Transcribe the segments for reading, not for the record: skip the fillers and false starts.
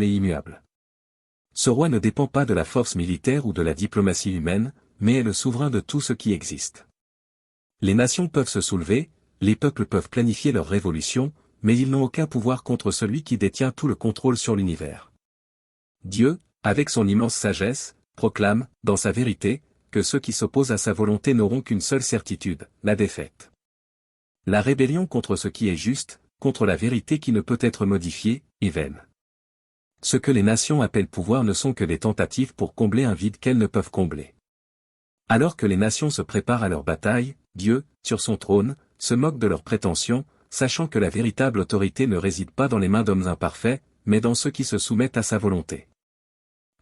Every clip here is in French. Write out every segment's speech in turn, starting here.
et immuable. Ce roi ne dépend pas de la force militaire ou de la diplomatie humaine, mais est le souverain de tout ce qui existe. Les nations peuvent se soulever, les peuples peuvent planifier leur révolution, mais ils n'ont aucun pouvoir contre celui qui détient tout le contrôle sur l'univers. Dieu, avec son immense sagesse, proclame, dans sa vérité, que ceux qui s'opposent à sa volonté n'auront qu'une seule certitude, la défaite. La rébellion contre ce qui est juste, contre la vérité qui ne peut être modifiée, est vaine. Ce que les nations appellent pouvoir ne sont que des tentatives pour combler un vide qu'elles ne peuvent combler. Alors que les nations se préparent à leur bataille, Dieu, sur son trône, se moque de leurs prétentions, sachant que la véritable autorité ne réside pas dans les mains d'hommes imparfaits, mais dans ceux qui se soumettent à sa volonté.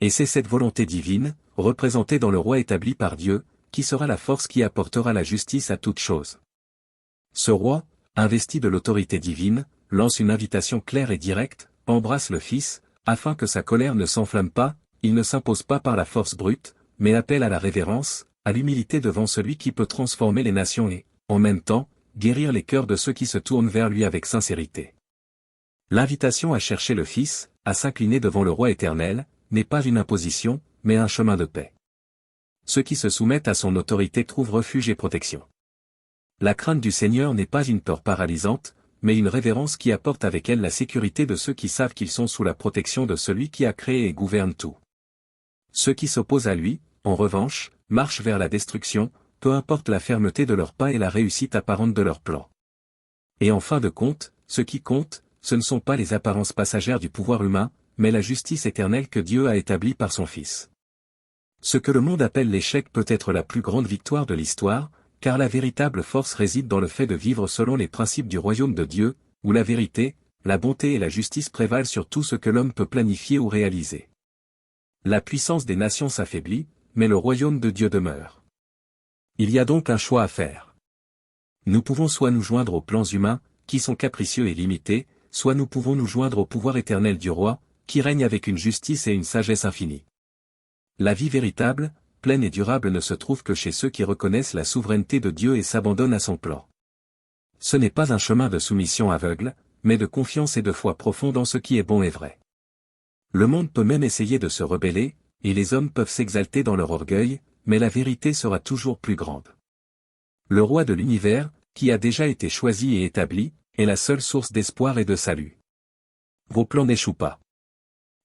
Et c'est cette volonté divine, représentée dans le roi établi par Dieu, qui sera la force qui apportera la justice à toute chose. Ce roi, investi de l'autorité divine, lance une invitation claire et directe, embrasse le Fils, afin que sa colère ne s'enflamme pas, il ne s'impose pas par la force brute, mais appelle à la révérence, à l'humilité devant celui qui peut transformer les nations et, en même temps, guérir les cœurs de ceux qui se tournent vers lui avec sincérité. L'invitation à chercher le Fils, à s'incliner devant le Roi éternel, n'est pas une imposition, mais un chemin de paix. Ceux qui se soumettent à son autorité trouvent refuge et protection. La crainte du Seigneur n'est pas une peur paralysante, mais une révérence qui apporte avec elle la sécurité de ceux qui savent qu'ils sont sous la protection de celui qui a créé et gouverne tout. Ceux qui s'opposent à lui, en revanche, marchent vers la destruction, peu importe la fermeté de leurs pas et la réussite apparente de leurs plans. Et en fin de compte, ce qui compte, ce ne sont pas les apparences passagères du pouvoir humain, mais la justice éternelle que Dieu a établie par son Fils. Ce que le monde appelle l'échec peut être la plus grande victoire de l'histoire, car la véritable force réside dans le fait de vivre selon les principes du royaume de Dieu, où la vérité, la bonté et la justice prévalent sur tout ce que l'homme peut planifier ou réaliser. La puissance des nations s'affaiblit, mais le royaume de Dieu demeure. Il y a donc un choix à faire. Nous pouvons soit nous joindre aux plans humains, qui sont capricieux et limités, soit nous pouvons nous joindre au pouvoir éternel du roi, qui règne avec une justice et une sagesse infinie. La vie véritable, pleine et durable ne se trouve que chez ceux qui reconnaissent la souveraineté de Dieu et s'abandonnent à son plan. Ce n'est pas un chemin de soumission aveugle, mais de confiance et de foi profonde en ce qui est bon et vrai. Le monde peut même essayer de se rebeller, et les hommes peuvent s'exalter dans leur orgueil, mais la vérité sera toujours plus grande. Le roi de l'univers, qui a déjà été choisi et établi, est la seule source d'espoir et de salut. Vos plans n'échouent pas.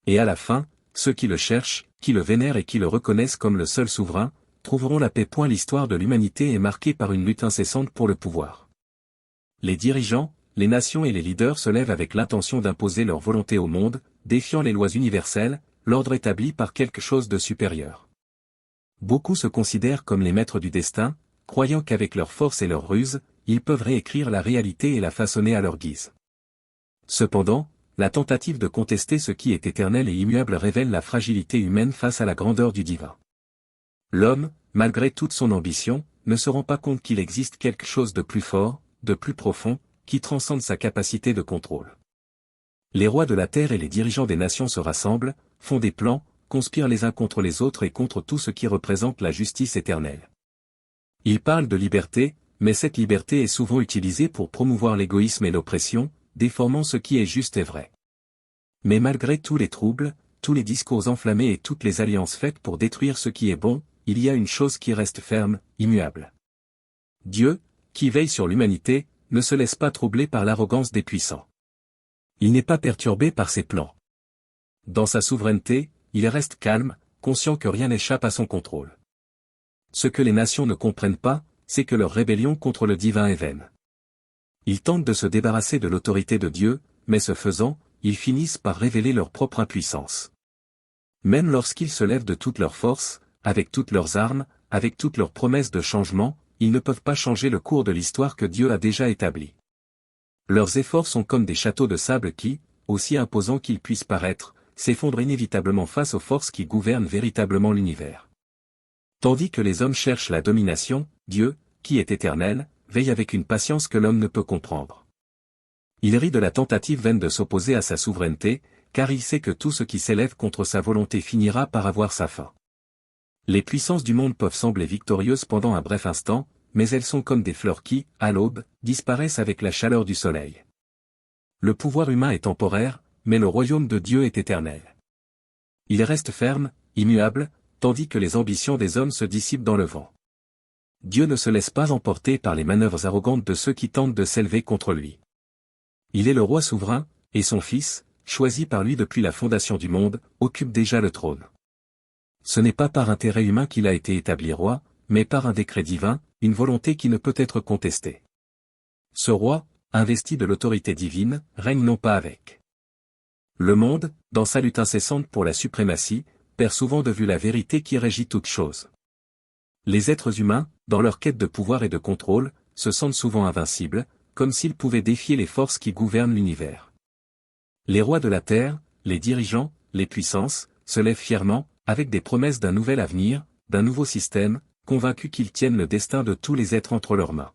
Et à la fin, ceux qui le cherchent, qui le vénèrent et qui le reconnaissent comme le seul souverain, trouveront la paix. L'histoire de l'humanité est marquée par une lutte incessante pour le pouvoir. Les dirigeants, les nations et les leaders se lèvent avec l'intention d'imposer leur volonté au monde, défiant les lois universelles, l'ordre établi par quelque chose de supérieur. Beaucoup se considèrent comme les maîtres du destin, croyant qu'avec leur force et leur ruse, ils peuvent réécrire la réalité et la façonner à leur guise. Cependant, la tentative de contester ce qui est éternel et immuable révèle la fragilité humaine face à la grandeur du divin. L'homme, malgré toute son ambition, ne se rend pas compte qu'il existe quelque chose de plus fort, de plus profond, qui transcende sa capacité de contrôle. Les rois de la terre et les dirigeants des nations se rassemblent, font des plans, conspirent les uns contre les autres et contre tout ce qui représente la justice éternelle. Ils parlent de liberté, mais cette liberté est souvent utilisée pour promouvoir l'égoïsme et l'oppression, déformant ce qui est juste et vrai. Mais malgré tous les troubles, tous les discours enflammés et toutes les alliances faites pour détruire ce qui est bon, il y a une chose qui reste ferme, immuable. Dieu, qui veille sur l'humanité, ne se laisse pas troubler par l'arrogance des puissants. Il n'est pas perturbé par ses plans. Dans sa souveraineté, il reste calme, conscient que rien n'échappe à son contrôle. Ce que les nations ne comprennent pas, c'est que leur rébellion contre le divin est vaine. Ils tentent de se débarrasser de l'autorité de Dieu, mais ce faisant, ils finissent par révéler leur propre impuissance. Même lorsqu'ils se lèvent de toute leur force, avec toutes leurs armes, avec toutes leurs promesses de changement, ils ne peuvent pas changer le cours de l'histoire que Dieu a déjà établi. Leurs efforts sont comme des châteaux de sable qui, aussi imposants qu'ils puissent paraître, s'effondrent inévitablement face aux forces qui gouvernent véritablement l'univers. Tandis que les hommes cherchent la domination, Dieu, qui est éternel, veille avec une patience que l'homme ne peut comprendre. Il rit de la tentative vaine de s'opposer à sa souveraineté, car il sait que tout ce qui s'élève contre sa volonté finira par avoir sa fin. Les puissances du monde peuvent sembler victorieuses pendant un bref instant, mais elles sont comme des fleurs qui, à l'aube, disparaissent avec la chaleur du soleil. Le pouvoir humain est temporaire, mais le royaume de Dieu est éternel. Il reste ferme, immuable, tandis que les ambitions des hommes se dissipent dans le vent. Dieu ne se laisse pas emporter par les manœuvres arrogantes de ceux qui tentent de s'élever contre lui. Il est le roi souverain, et son Fils, choisi par lui depuis la fondation du monde, occupe déjà le trône. Ce n'est pas par intérêt humain qu'il a été établi roi, mais par un décret divin, une volonté qui ne peut être contestée. Ce roi, investi de l'autorité divine, règne non pas avec. Le monde, dans sa lutte incessante pour la suprématie, perd souvent de vue la vérité qui régit toute chose. Les êtres humains, dans leur quête de pouvoir et de contrôle, se sentent souvent invincibles, comme s'ils pouvaient défier les forces qui gouvernent l'univers. Les rois de la terre, les dirigeants, les puissances, se lèvent fièrement, avec des promesses d'un nouvel avenir, d'un nouveau système, convaincus qu'ils tiennent le destin de tous les êtres entre leurs mains.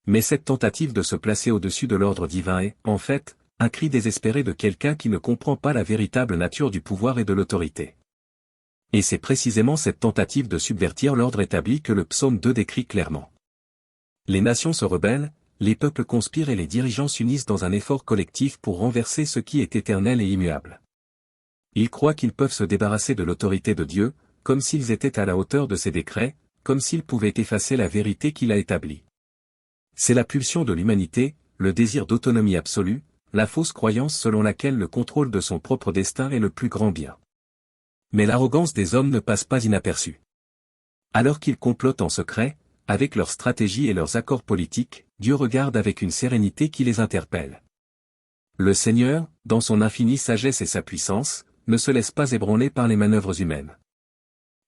Mais cette tentative de se placer au-dessus de l'ordre divin est, en fait, un cri désespéré de quelqu'un qui ne comprend pas la véritable nature du pouvoir et de l'autorité. Et c'est précisément cette tentative de subvertir l'ordre établi que le psaume 2 décrit clairement. Les nations se rebellent, les peuples conspirent et les dirigeants s'unissent dans un effort collectif pour renverser ce qui est éternel et immuable. Ils croient qu'ils peuvent se débarrasser de l'autorité de Dieu, comme s'ils étaient à la hauteur de ses décrets, comme s'ils pouvaient effacer la vérité qu'il a établie. C'est la pulsion de l'humanité, le désir d'autonomie absolue, la fausse croyance selon laquelle le contrôle de son propre destin est le plus grand bien. Mais l'arrogance des hommes ne passe pas inaperçue. Alors qu'ils complotent en secret, avec leurs stratégies et leurs accords politiques, Dieu regarde avec une sérénité qui les interpelle. Le Seigneur, dans son infinie sagesse et sa puissance, ne se laisse pas ébranler par les manœuvres humaines.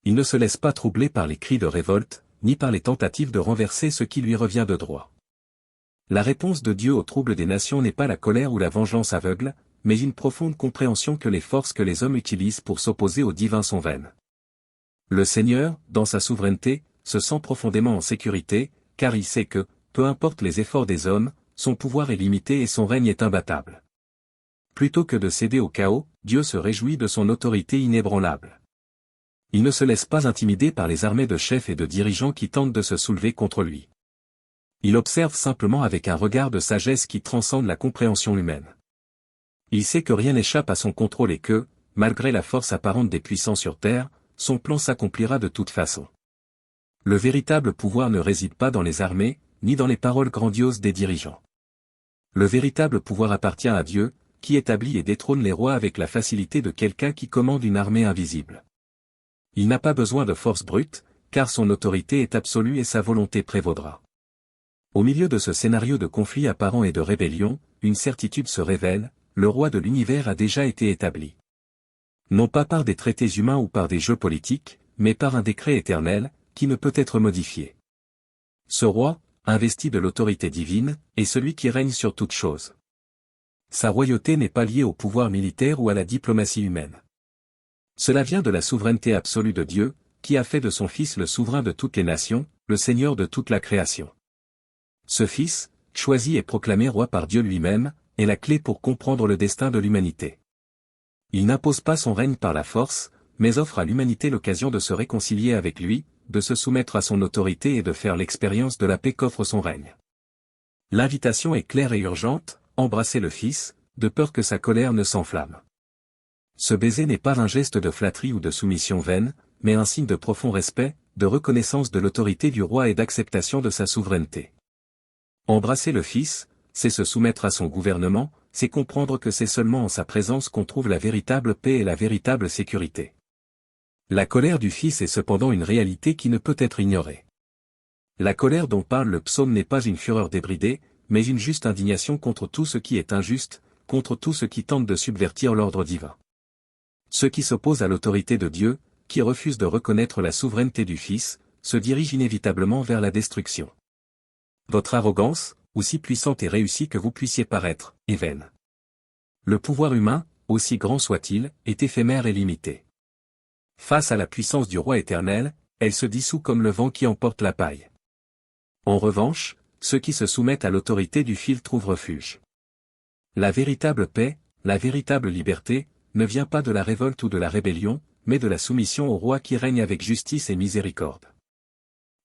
Il ne se laisse pas troubler par les cris de révolte, ni par les tentatives de renverser ce qui lui revient de droit. La réponse de Dieu au trouble des nations n'est pas la colère ou la vengeance aveugle, mais une profonde compréhension que les forces que les hommes utilisent pour s'opposer au divin sont vaines. Le Seigneur, dans sa souveraineté, se sent profondément en sécurité, car il sait que, peu importe les efforts des hommes, son pouvoir est limité et son règne est imbattable. Plutôt que de céder au chaos, Dieu se réjouit de son autorité inébranlable. Il ne se laisse pas intimider par les armées de chefs et de dirigeants qui tentent de se soulever contre lui. Il observe simplement avec un regard de sagesse qui transcende la compréhension humaine. Il sait que rien n'échappe à son contrôle et que, malgré la force apparente des puissants sur terre, son plan s'accomplira de toute façon. Le véritable pouvoir ne réside pas dans les armées, ni dans les paroles grandioses des dirigeants. Le véritable pouvoir appartient à Dieu, qui établit et détrône les rois avec la facilité de quelqu'un qui commande une armée invisible. Il n'a pas besoin de force brute, car son autorité est absolue et sa volonté prévaudra. Au milieu de ce scénario de conflit apparent et de rébellion, une certitude se révèle, le roi de l'univers a déjà été établi. Non pas par des traités humains ou par des jeux politiques, mais par un décret éternel, qui ne peut être modifié. Ce roi, investi de l'autorité divine, est celui qui règne sur toute chose. Sa royauté n'est pas liée au pouvoir militaire ou à la diplomatie humaine. Cela vient de la souveraineté absolue de Dieu, qui a fait de son Fils le souverain de toutes les nations, le Seigneur de toute la création. Ce Fils, choisi et proclamé roi par Dieu lui-même, est la clé pour comprendre le destin de l'humanité. Il n'impose pas son règne par la force, mais offre à l'humanité l'occasion de se réconcilier avec lui, de se soumettre à son autorité et de faire l'expérience de la paix qu'offre son règne. L'invitation est claire et urgente, embrassez le Fils, de peur que sa colère ne s'enflamme. Ce baiser n'est pas un geste de flatterie ou de soumission vaine, mais un signe de profond respect, de reconnaissance de l'autorité du roi et d'acceptation de sa souveraineté. Embrasser le Fils, c'est se soumettre à son gouvernement, c'est comprendre que c'est seulement en sa présence qu'on trouve la véritable paix et la véritable sécurité. La colère du Fils est cependant une réalité qui ne peut être ignorée. La colère dont parle le psaume n'est pas une fureur débridée, mais une juste indignation contre tout ce qui est injuste, contre tout ce qui tente de subvertir l'ordre divin. Ceux qui s'opposent à l'autorité de Dieu, qui refusent de reconnaître la souveraineté du Fils, se dirigent inévitablement vers la destruction. Votre arrogance, aussi puissante et réussie que vous puissiez paraître, est vaine. Le pouvoir humain, aussi grand soit-il, est éphémère et limité. Face à la puissance du roi éternel, elle se dissout comme le vent qui emporte la paille. En revanche, ceux qui se soumettent à l'autorité du Fils trouvent refuge. La véritable paix, la véritable liberté, ne vient pas de la révolte ou de la rébellion, mais de la soumission au roi qui règne avec justice et miséricorde.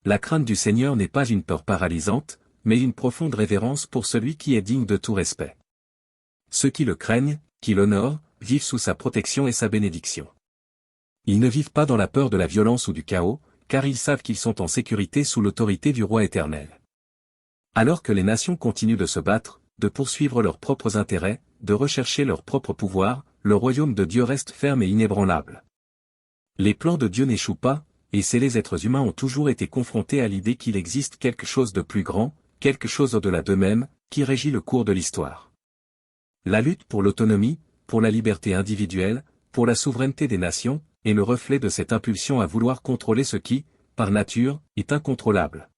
La crainte du Seigneur n'est pas une peur paralysante, mais une profonde révérence pour celui qui est digne de tout respect. Ceux qui le craignent, qui l'honorent, vivent sous sa protection et sa bénédiction. Ils ne vivent pas dans la peur de la violence ou du chaos, car ils savent qu'ils sont en sécurité sous l'autorité du roi éternel. Alors que les nations continuent de se battre, de poursuivre leurs propres intérêts, de rechercher leur propre pouvoir, le royaume de Dieu reste ferme et inébranlable. Les plans de Dieu n'échouent pas, et les êtres humains ont toujours été confrontés à l'idée qu'il existe quelque chose de plus grand, quelque chose au-delà d'eux-mêmes, qui régit le cours de l'histoire. La lutte pour l'autonomie, pour la liberté individuelle, pour la souveraineté des nations, est le reflet de cette impulsion à vouloir contrôler ce qui, par nature, est incontrôlable.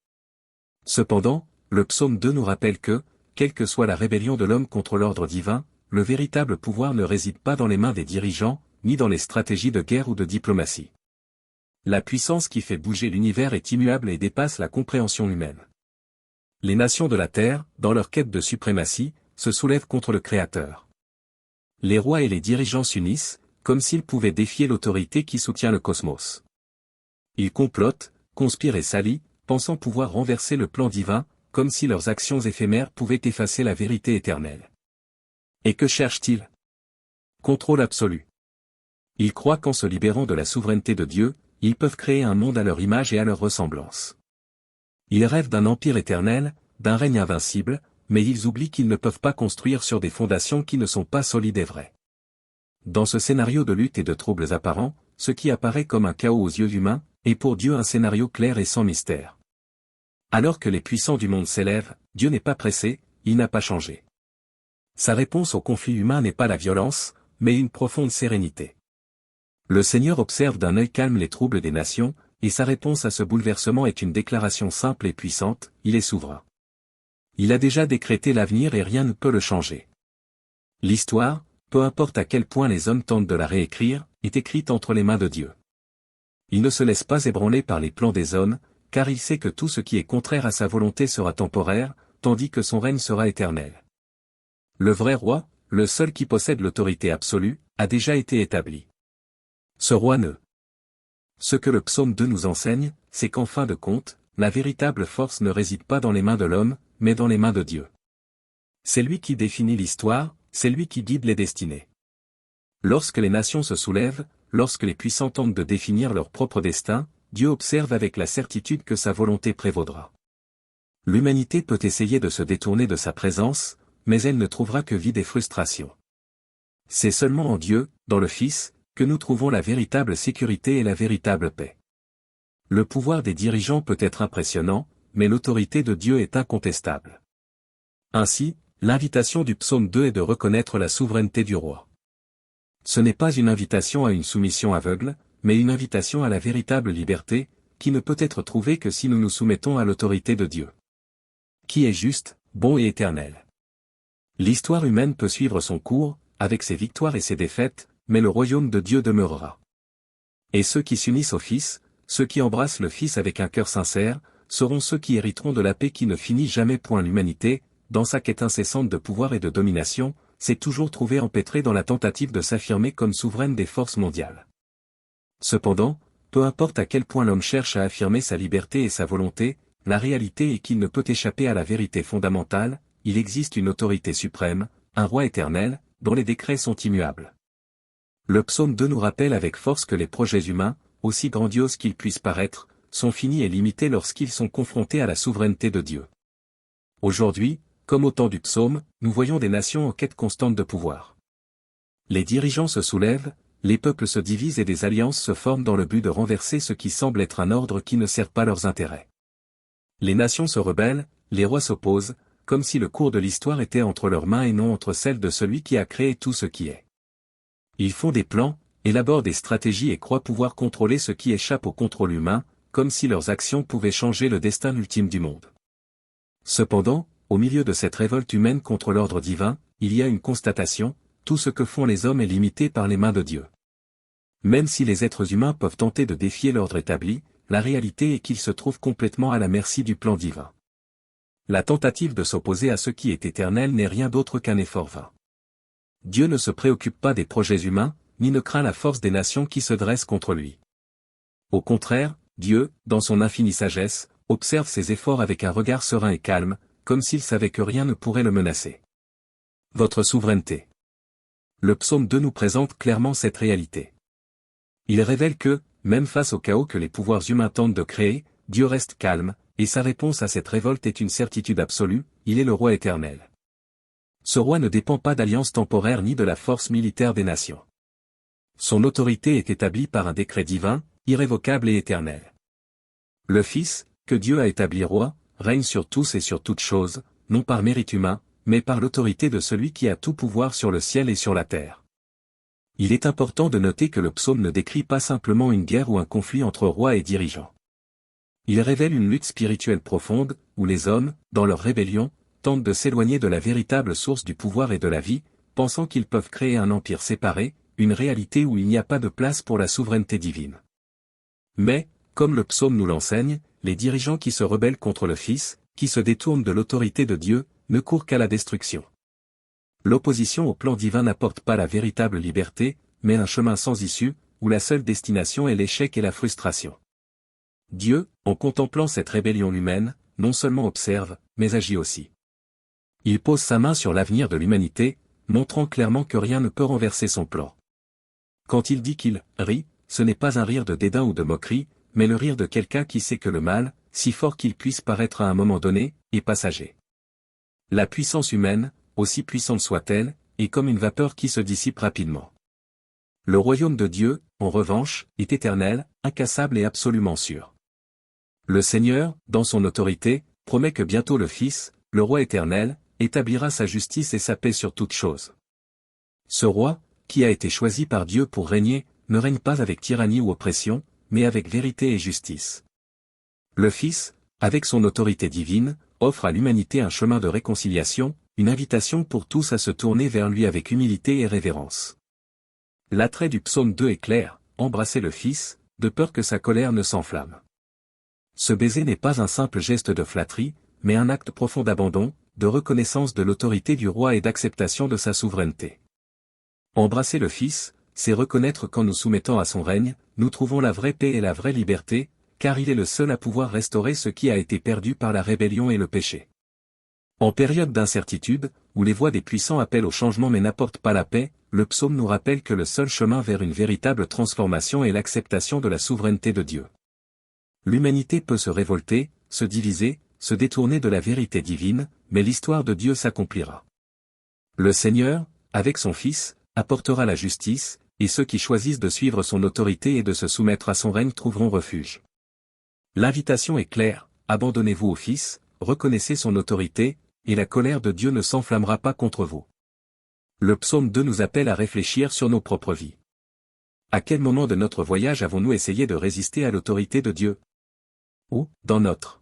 Cependant, le psaume 2 nous rappelle que, quelle que soit la rébellion de l'homme contre l'ordre divin, le véritable pouvoir ne réside pas dans les mains des dirigeants, ni dans les stratégies de guerre ou de diplomatie. La puissance qui fait bouger l'univers est immuable et dépasse la compréhension humaine. Les nations de la terre, dans leur quête de suprématie, se soulèvent contre le Créateur. Les rois et les dirigeants s'unissent, comme s'ils pouvaient défier l'autorité qui soutient le cosmos. Ils complotent, conspirent et s'allient, pensant pouvoir renverser le plan divin, comme si leurs actions éphémères pouvaient effacer la vérité éternelle. Et que cherchent-ils? Contrôle absolu. Ils croient qu'en se libérant de la souveraineté de Dieu, ils peuvent créer un monde à leur image et à leur ressemblance. Ils rêvent d'un empire éternel, d'un règne invincible, mais ils oublient qu'ils ne peuvent pas construire sur des fondations qui ne sont pas solides et vraies. Dans ce scénario de lutte et de troubles apparents, ce qui apparaît comme un chaos aux yeux humains, est pour Dieu un scénario clair et sans mystère. Alors que les puissants du monde s'élèvent, Dieu n'est pas pressé, il n'a pas changé. Sa réponse au conflit humain n'est pas la violence, mais une profonde sérénité. Le Seigneur observe d'un œil calme les troubles des nations, et sa réponse à ce bouleversement est une déclaration simple et puissante, il est souverain. Il a déjà décrété l'avenir et rien ne peut le changer. L'histoire, peu importe à quel point les hommes tentent de la réécrire, est écrite entre les mains de Dieu. Il ne se laisse pas ébranler par les plans des hommes, car il sait que tout ce qui est contraire à sa volonté sera temporaire, tandis que son règne sera éternel. Le vrai roi, le seul qui possède l'autorité absolue, a déjà été établi. Ce roi ne. Ce que le psaume 2 nous enseigne, c'est qu'en fin de compte, la véritable force ne réside pas dans les mains de l'homme, mais dans les mains de Dieu. C'est lui qui définit l'histoire, c'est lui qui guide les destinées. Lorsque les nations se soulèvent, lorsque les puissants tentent de définir leur propre destin, Dieu observe avec la certitude que sa volonté prévaudra. L'humanité peut essayer de se détourner de sa présence, mais elle ne trouvera que vide et frustration. C'est seulement en Dieu, dans le Fils, que nous trouvons la véritable sécurité et la véritable paix. Le pouvoir des dirigeants peut être impressionnant, mais l'autorité de Dieu est incontestable. Ainsi, l'invitation du psaume 2 est de reconnaître la souveraineté du roi. Ce n'est pas une invitation à une soumission aveugle, mais une invitation à la véritable liberté, qui ne peut être trouvée que si nous nous soumettons à l'autorité de Dieu. Qui est juste, bon et éternel. L'histoire humaine peut suivre son cours, avec ses victoires et ses défaites, mais le royaume de Dieu demeurera. Et ceux qui s'unissent au Fils, ceux qui embrassent le Fils avec un cœur sincère, seront ceux qui hériteront de la paix qui ne finit jamais point. L'humanité, dans sa quête incessante de pouvoir et de domination, s'est toujours trouvée empêtrée dans la tentative de s'affirmer comme souveraine des forces mondiales. Cependant, peu importe à quel point l'homme cherche à affirmer sa liberté et sa volonté, la réalité est qu'il ne peut échapper à la vérité fondamentale, il existe une autorité suprême, un roi éternel, dont les décrets sont immuables. Le psaume 2 nous rappelle avec force que les projets humains, aussi grandioses qu'ils puissent paraître, sont finis et limités lorsqu'ils sont confrontés à la souveraineté de Dieu. Aujourd'hui, comme au temps du psaume, nous voyons des nations en quête constante de pouvoir. Les dirigeants se soulèvent, les peuples se divisent et des alliances se forment dans le but de renverser ce qui semble être un ordre qui ne sert pas leurs intérêts. Les nations se rebellent, les rois s'opposent, comme si le cours de l'histoire était entre leurs mains et non entre celles de celui qui a créé tout ce qui est. Ils font des plans, élaborent des stratégies et croient pouvoir contrôler ce qui échappe au contrôle humain, comme si leurs actions pouvaient changer le destin ultime du monde. Cependant, au milieu de cette révolte humaine contre l'ordre divin, il y a une constatation, tout ce que font les hommes est limité par les mains de Dieu. Même si les êtres humains peuvent tenter de défier l'ordre établi, la réalité est qu'ils se trouvent complètement à la merci du plan divin. La tentative de s'opposer à ce qui est éternel n'est rien d'autre qu'un effort vain. Dieu ne se préoccupe pas des projets humains, ni ne craint la force des nations qui se dressent contre lui. Au contraire, Dieu, dans son infinie sagesse, observe ses efforts avec un regard serein et calme, comme s'il savait que rien ne pourrait le menacer. Votre souveraineté. Le psaume 2 nous présente clairement cette réalité. Il révèle que, même face au chaos que les pouvoirs humains tentent de créer, Dieu reste calme, et sa réponse à cette révolte est une certitude absolue, il est le roi éternel. Ce roi ne dépend pas d'alliances temporaires ni de la force militaire des nations. Son autorité est établie par un décret divin, irrévocable et éternel. Le Fils, que Dieu a établi roi, règne sur tous et sur toutes choses, non par mérite humain, mais par l'autorité de celui qui a tout pouvoir sur le ciel et sur la terre. Il est important de noter que le psaume ne décrit pas simplement une guerre ou un conflit entre rois et dirigeants. Il révèle une lutte spirituelle profonde, où les hommes, dans leur rébellion, tentent de s'éloigner de la véritable source du pouvoir et de la vie, pensant qu'ils peuvent créer un empire séparé, une réalité où il n'y a pas de place pour la souveraineté divine. Mais, comme le psaume nous l'enseigne, les dirigeants qui se rebellent contre le Fils, qui se détournent de l'autorité de Dieu, ne courent qu'à la destruction. L'opposition au plan divin n'apporte pas la véritable liberté, mais un chemin sans issue, où la seule destination est l'échec et la frustration. Dieu, en contemplant cette rébellion humaine, non seulement observe, mais agit aussi. Il pose sa main sur l'avenir de l'humanité, montrant clairement que rien ne peut renverser son plan. Quand il dit qu'il rit, ce n'est pas un rire de dédain ou de moquerie, mais le rire de quelqu'un qui sait que le mal, si fort qu'il puisse paraître à un moment donné, est passager. La puissance humaine, aussi puissante soit-elle, est comme une vapeur qui se dissipe rapidement. Le royaume de Dieu, en revanche, est éternel, incassable et absolument sûr. Le Seigneur, dans son autorité, promet que bientôt le Fils, le roi éternel, établira sa justice et sa paix sur toutes choses. Ce roi, qui a été choisi par Dieu pour régner, ne règne pas avec tyrannie ou oppression, mais avec vérité et justice. Le Fils, avec son autorité divine, offre à l'humanité un chemin de réconciliation, une invitation pour tous à se tourner vers lui avec humilité et révérence. L'attrait du psaume 2 est clair, embrasser le Fils, de peur que sa colère ne s'enflamme. Ce baiser n'est pas un simple geste de flatterie, mais un acte profond d'abandon, de reconnaissance de l'autorité du roi et d'acceptation de sa souveraineté. Embrasser le Fils, c'est reconnaître qu'en nous soumettant à son règne, nous trouvons la vraie paix et la vraie liberté, car il est le seul à pouvoir restaurer ce qui a été perdu par la rébellion et le péché. En période d'incertitude, où les voix des puissants appellent au changement mais n'apportent pas la paix, le psaume nous rappelle que le seul chemin vers une véritable transformation est l'acceptation de la souveraineté de Dieu. L'humanité peut se révolter, se diviser, se détourner de la vérité divine, mais l'histoire de Dieu s'accomplira. Le Seigneur, avec son Fils, apportera la justice, et ceux qui choisissent de suivre son autorité et de se soumettre à son règne trouveront refuge. L'invitation est claire, abandonnez-vous au Fils, reconnaissez son autorité, et la colère de Dieu ne s'enflammera pas contre vous. Le psaume 2 nous appelle à réfléchir sur nos propres vies. À quel moment de notre voyage avons-nous essayé de résister à l'autorité de Dieu? Ou, dans notre